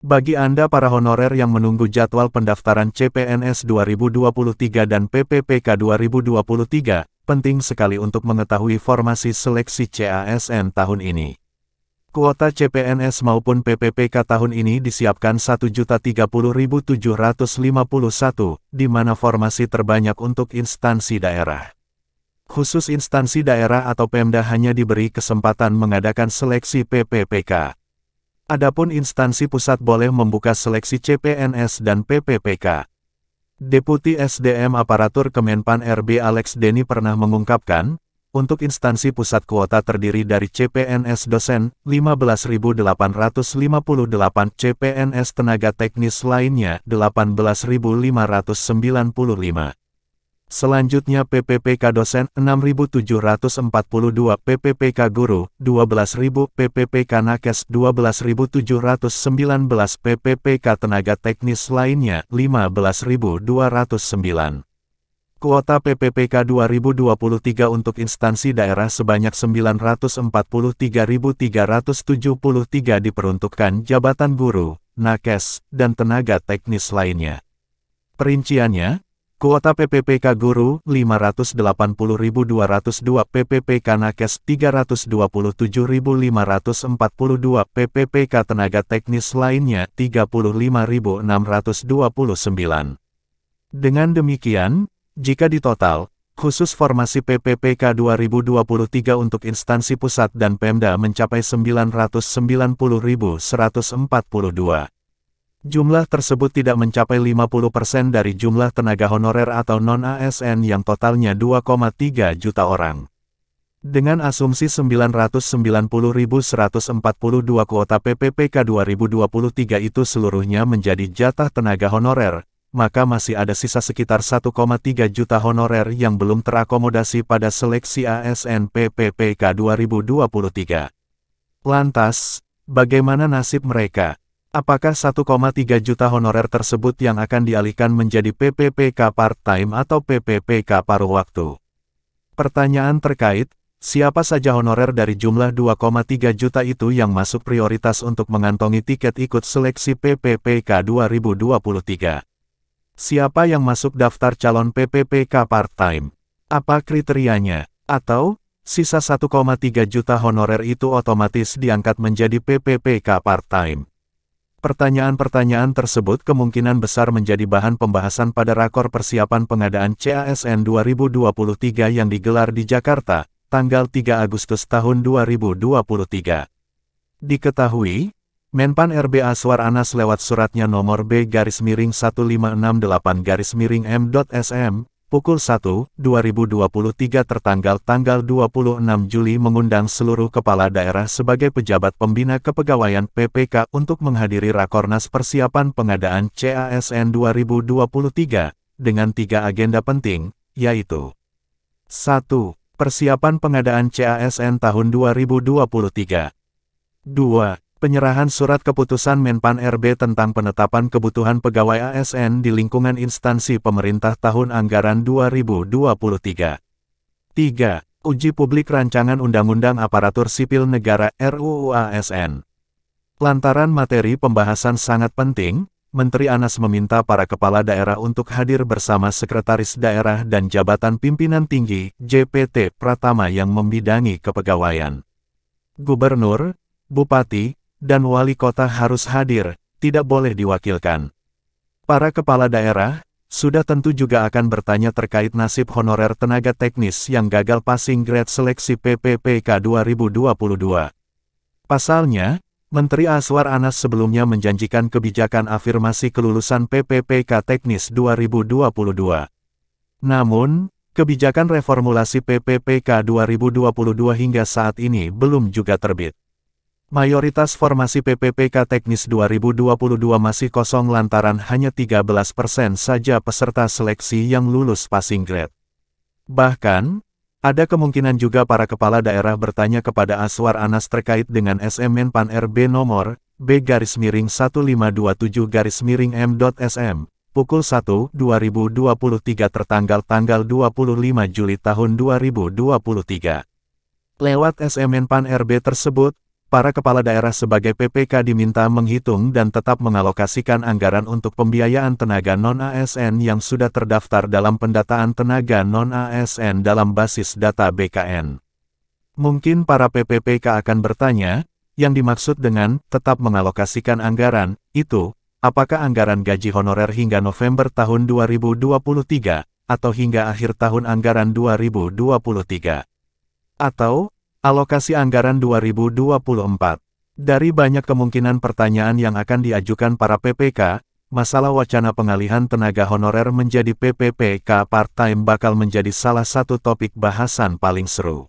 Bagi Anda para honorer yang menunggu jadwal pendaftaran CPNS 2023 dan PPPK 2023, penting sekali untuk mengetahui formasi seleksi CASN tahun ini. Kuota CPNS maupun PPPK tahun ini disiapkan 1.030.751, di mana formasi terbanyak untuk instansi daerah. Khusus instansi daerah atau Pemda hanya diberi kesempatan mengadakan seleksi PPPK. Adapun instansi pusat boleh membuka seleksi CPNS dan PPPK. Deputi SDM Aparatur Kemenpan RB Alex Denny pernah mengungkapkan, untuk instansi pusat kuota terdiri dari CPNS dosen, 15.858, CPNS tenaga teknis lainnya, 18.595. Selanjutnya PPPK dosen, 6.742, PPPK guru, 12.000, PPPK nakes, 12.719, PPPK tenaga teknis lainnya, 15.209. Kuota PPPK 2023 untuk instansi daerah sebanyak 943.373 diperuntukkan jabatan guru, nakes, dan tenaga teknis lainnya. Perinciannya, kuota PPPK guru, 580.202, PPPK nakes, 327.542, PPPK tenaga teknis lainnya, 35.629. Dengan demikian, jika ditotal, khusus formasi PPPK 2023 untuk instansi pusat dan Pemda mencapai 990.142. Jumlah tersebut tidak mencapai 50% dari jumlah tenaga honorer atau non-ASN yang totalnya 2,3 juta orang. Dengan asumsi 990.142 kuota PPPK 2023 itu seluruhnya menjadi jatah tenaga honorer, maka masih ada sisa sekitar 1,3 juta honorer yang belum terakomodasi pada seleksi ASN PPPK 2023. Lantas, bagaimana nasib mereka? Apakah 1,3 juta honorer tersebut yang akan dialihkan menjadi PPPK part-time atau PPPK paruh waktu? Pertanyaan terkait, siapa saja honorer dari jumlah 2,3 juta itu yang masuk prioritas untuk mengantongi tiket ikut seleksi PPPK 2023? Siapa yang masuk daftar calon PPPK part-time? Apa kriterianya? Atau, sisa 1,3 juta honorer itu otomatis diangkat menjadi PPPK part-time? Pertanyaan-pertanyaan tersebut kemungkinan besar menjadi bahan pembahasan pada rakor persiapan pengadaan CASN 2023 yang digelar di Jakarta, tanggal 3 Agustus tahun 2023. Diketahui, Menpan RB Aswar Anas lewat suratnya nomor B-1568-M.SM, pukul 1/2023 tertanggal tanggal 26 Juli mengundang seluruh kepala daerah sebagai pejabat pembina kepegawaian PPK untuk menghadiri Rakornas persiapan pengadaan CASN 2023, dengan 3 agenda penting, yaitu 1. Persiapan pengadaan CASN tahun 2023. 2. Penyerahan surat keputusan Menpan RB tentang penetapan kebutuhan pegawai ASN di lingkungan instansi pemerintah tahun anggaran 2023. 3. Uji publik rancangan Undang-Undang Aparatur Sipil Negara RUU ASN. Lantaran materi pembahasan sangat penting, Menteri Anas meminta para kepala daerah untuk hadir bersama Sekretaris Daerah dan Jabatan Pimpinan Tinggi (JPT) Pratama yang membidangi kepegawaian. Gubernur, Bupati, dan Wali Kota harus hadir, tidak boleh diwakilkan. Para kepala daerah, sudah tentu juga akan bertanya terkait nasib honorer tenaga teknis yang gagal passing grade seleksi PPPK 2022. Pasalnya, Menteri Aswar Anas sebelumnya menjanjikan kebijakan afirmasi kelulusan PPPK teknis 2022. Namun, kebijakan reformulasi PPPK 2022 hingga saat ini belum juga terbit. Mayoritas formasi PPPK teknis 2022 masih kosong lantaran hanya 13% saja peserta seleksi yang lulus passing grade. Bahkan, ada kemungkinan juga para kepala daerah bertanya kepada Aswar Anas terkait dengan SM Menpan RB nomor B-1527-M.SM, pukul 1/2023 tertanggal tanggal 25 Juli tahun 2023. Lewat SM Menpan RB tersebut, para kepala daerah sebagai PPK diminta menghitung dan tetap mengalokasikan anggaran untuk pembiayaan tenaga non-ASN yang sudah terdaftar dalam pendataan tenaga non-ASN dalam basis data BKN. Mungkin para PPPK akan bertanya, yang dimaksud dengan tetap mengalokasikan anggaran, itu, apakah anggaran gaji honorer hingga November tahun 2023, atau hingga akhir tahun anggaran 2023? Atau, alokasi anggaran 2024. Dari banyak kemungkinan pertanyaan yang akan diajukan para PPK, masalah wacana pengalihan tenaga honorer menjadi PPPK part-time bakal menjadi salah satu topik bahasan paling seru.